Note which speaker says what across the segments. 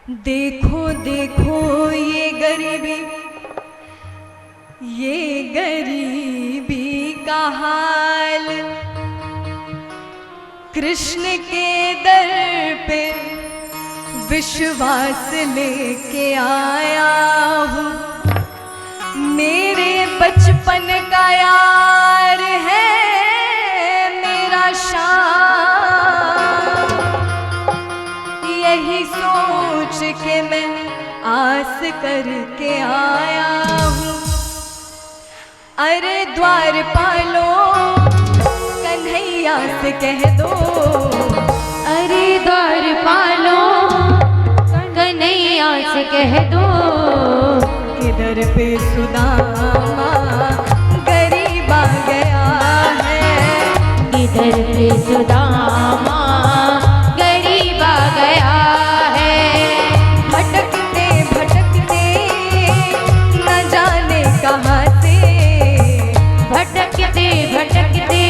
Speaker 1: देखो देखो ये गरीबी का हाल, कृष्ण के दर पे विश्वास लेके आया हूँ। मेरे बचपन का यार है मेरा शाम, यही सोच के मैं आस करके आया हूँ। अरे द्वारपालो कन्हैया से कह दो,
Speaker 2: अरे द्वारपालो कन्हैया से कह दो,
Speaker 1: किधर पे सुदामा गरीब आ गया है,
Speaker 2: किधर पे सुदामा गरीब आ गया है।
Speaker 1: भटकते भटकते न जाने कहाँ से,
Speaker 2: भटकते भटकते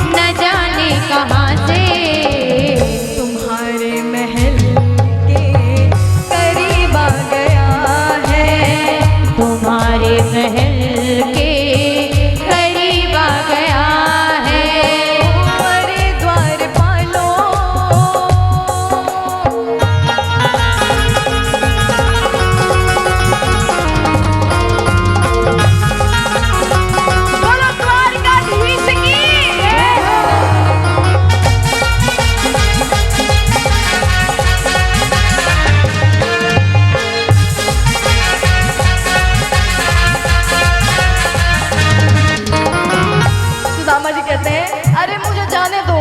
Speaker 2: न जाने कहाँ से,
Speaker 1: तुम्हारे महल के करीब आ गया है,
Speaker 2: तुम्हारे महल के करीब आ गया है।
Speaker 1: अरे द्वारपालो बोलो द्वारकाधीश की। सुदामा जी कहते हैं अरे मुझे जाने दो,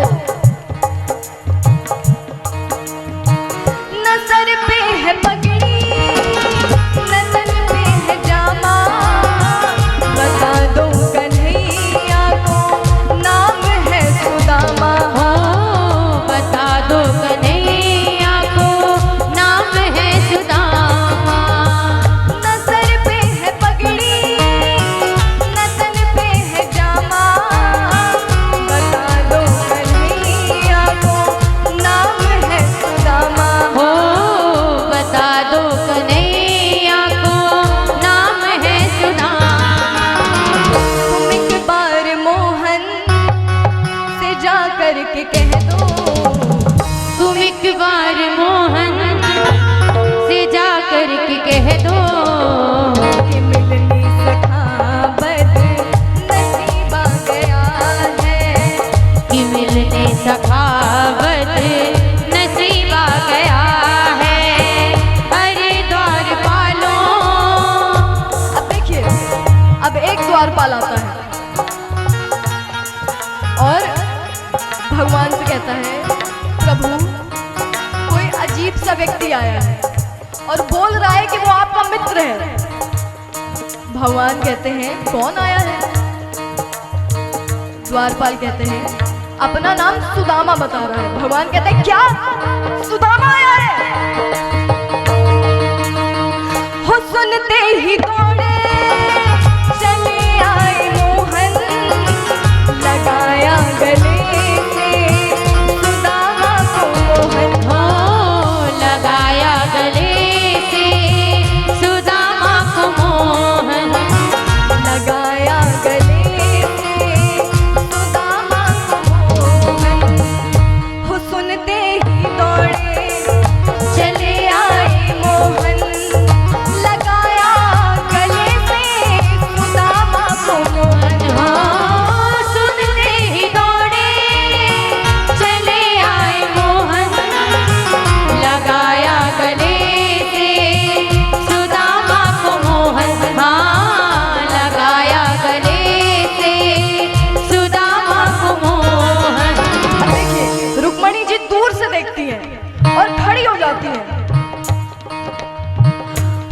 Speaker 1: न सर पे है पगड़ी न तन पे है जामा, बता दो कन्हैया को नाम है सुदामा।
Speaker 2: हो बता दो कन्हैया को नाम है सुदामा।
Speaker 1: न सर पे है पगड़ी न तन पे है जामा, बता दो कन्हैया को नाम है सुदामा।
Speaker 2: हो बता दो कन्हैया को नाम है सुदामा।
Speaker 1: तुम एक बार मोहन से जा कर के कह दो,
Speaker 2: तुम एक बार मोहन से जा कर के कह दो,
Speaker 1: कि मिलनी सखावत नसीब आ गया है,
Speaker 2: कि मिलने सखावत नसीब आ गया है। अरे द्वारपालो
Speaker 1: अब देखिए, अब एक द्वारपाल आता है और भगवान से कहता है प्रभु कोई अजीब सा व्यक्ति आया है और बोल रहा है कि वो आपका मित्र है। भगवान कहते हैं कौन आया है? द्वारपाल कहते हैं अपना नाम सुदामा बता रहा है। भगवान कहते हैं क्या सुदामा आया है? हो सुनते ही दौड़े चले आए मोहन, लगाया गले से सुदामा को मोहन।
Speaker 2: हो लगाया गले से सुदामा को मोहन,
Speaker 1: लगाया गले से सुदामा को मोहन। हो सुनते ही दौड़े चले आए मोहन, लगाया गले से सुदामा को मोहन।
Speaker 2: हो सुनते ही दौड़े चले आए मोहन, लगाया गले से सुदामा को मोहन। हाँ लगाया गले से सुदामा को मोहन।
Speaker 1: अब देखिए रुक्मणी जी दूर से देखती हैं और खड़ी हो जाती हैं।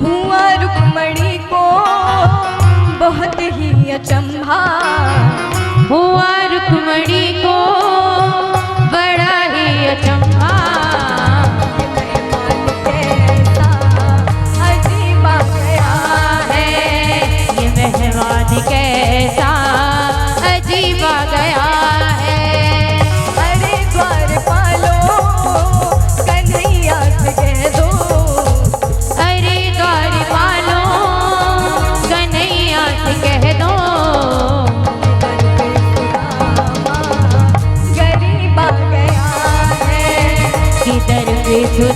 Speaker 1: हुआ रुक्मणी को बहुत ही अचंभा,
Speaker 2: हुआ रुक्मणी को बड़ा ही अचंभा,
Speaker 1: कैसा अजीब आ गया है,
Speaker 2: ये मेहमान कैसा अजीब आ गया है।
Speaker 1: अरे द्वारपालो कन्हैया से कह दो,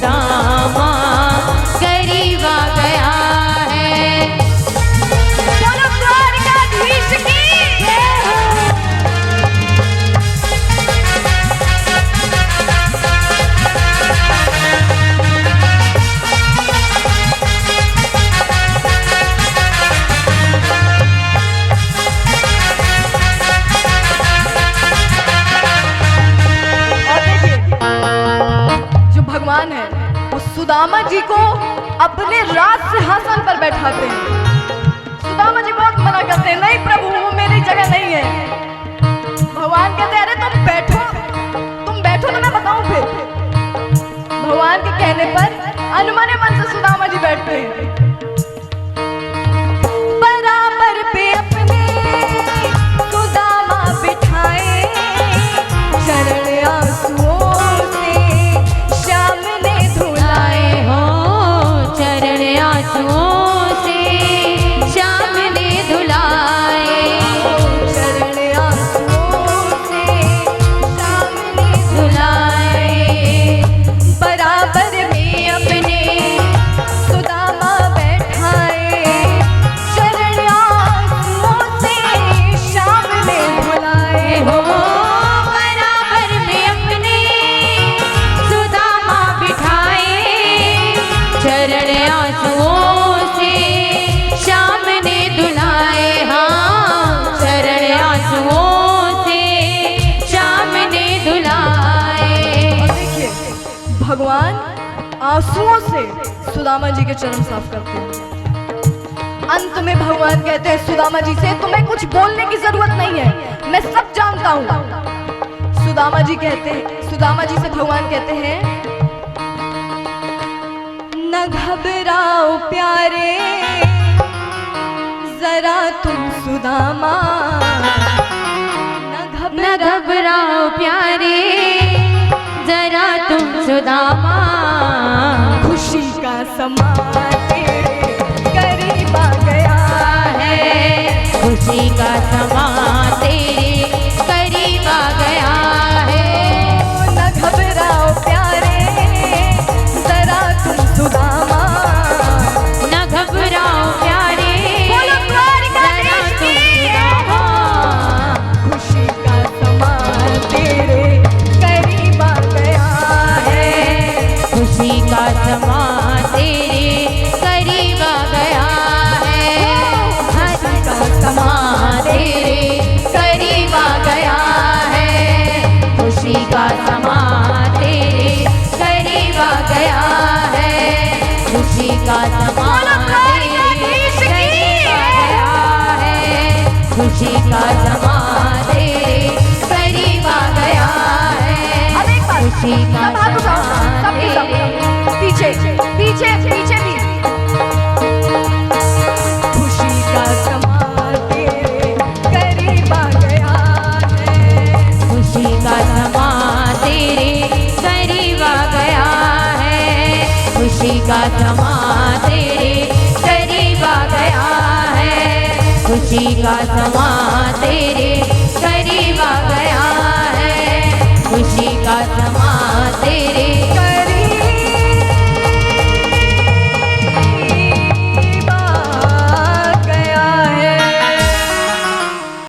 Speaker 2: सुदामा करीब आ गया है।
Speaker 1: बोलो द्वारकाधीश की जय हो। भगवान है वो सुदामा जी को अपने राज सिंहासन पर बैठाते हैं। सुदामा जी बहुत मना करते हैं, नहीं प्रभु वो मेरी जगह नहीं है। भगवान कहते हैं अरे तुम बैठो तो मैं बताऊं फिर। भगवान के कहने पर अनुमने मन से सुदामा जी बैठते हैं। बराबर पे अपने सुदामा बिठाए, चरण आंसुओं से श्याम ने धुलाए
Speaker 2: हो, चरण आंसुओं से श्याम ने धुलाए,
Speaker 1: चरण आंसुओं से श्याम ने
Speaker 2: धुलाए।
Speaker 1: बराबर में अपने सुदामा बैठाए, चरण आंसुओं से श्याम ने धुलाए
Speaker 2: हो, बराबर में अपने सुदामा बिठाए, चरण आंसुओं से श्याम ने धुलाए। हाँ, चरण आंसुओं से श्याम ने धुलाए।
Speaker 1: और देखिए भगवान आंसुओं से सुदामा जी के चरण साफ करते हैं। अंत में भगवान कहते हैं सुदामा जी से तुम्हें कुछ बोलने की जरूरत नहीं है, मैं सब जानता हूं। सुदामा जी से भगवान कहते हैं न घबराओ प्यारे जरा तुम सुदामा,
Speaker 2: न घबराओ प्यारे जरा तुम सुदामा,
Speaker 1: खुशी का समा तेरे करीब आ गया है,
Speaker 2: खुशी का समा तेरे करीब आ गया है।
Speaker 1: न घबराओ प्यारे जरा तुम सुदामा,
Speaker 2: न घबराओ प्यारे
Speaker 1: बोलो द्वारकाधीश की
Speaker 2: सुदामा,
Speaker 1: खुशी का समा तेरे करीब आ गया है,
Speaker 2: खुशी का समा तेरे करीब आ गया है।
Speaker 1: खुशी का समा
Speaker 2: तेरे करीब आ गया है, खुशी का समा तेरे करीब आ गया है, खुशी का समा तेरे करीब आ गया है, खुशी का समा तेरे करीब आ गया है।
Speaker 1: अब एक बार
Speaker 2: खुशी का
Speaker 1: सब हाथ उठाओ, सब के सब पीछे पीछे पीछे भी। खुशी का समा तेरे करीब आ गया है,
Speaker 2: खुशी का समा तेरे करीब आ गया है, खुशी का समा तेरे करीब आ गया है, खुशी का समा तेरे करीब आ गया है, खुशी का समा तेरे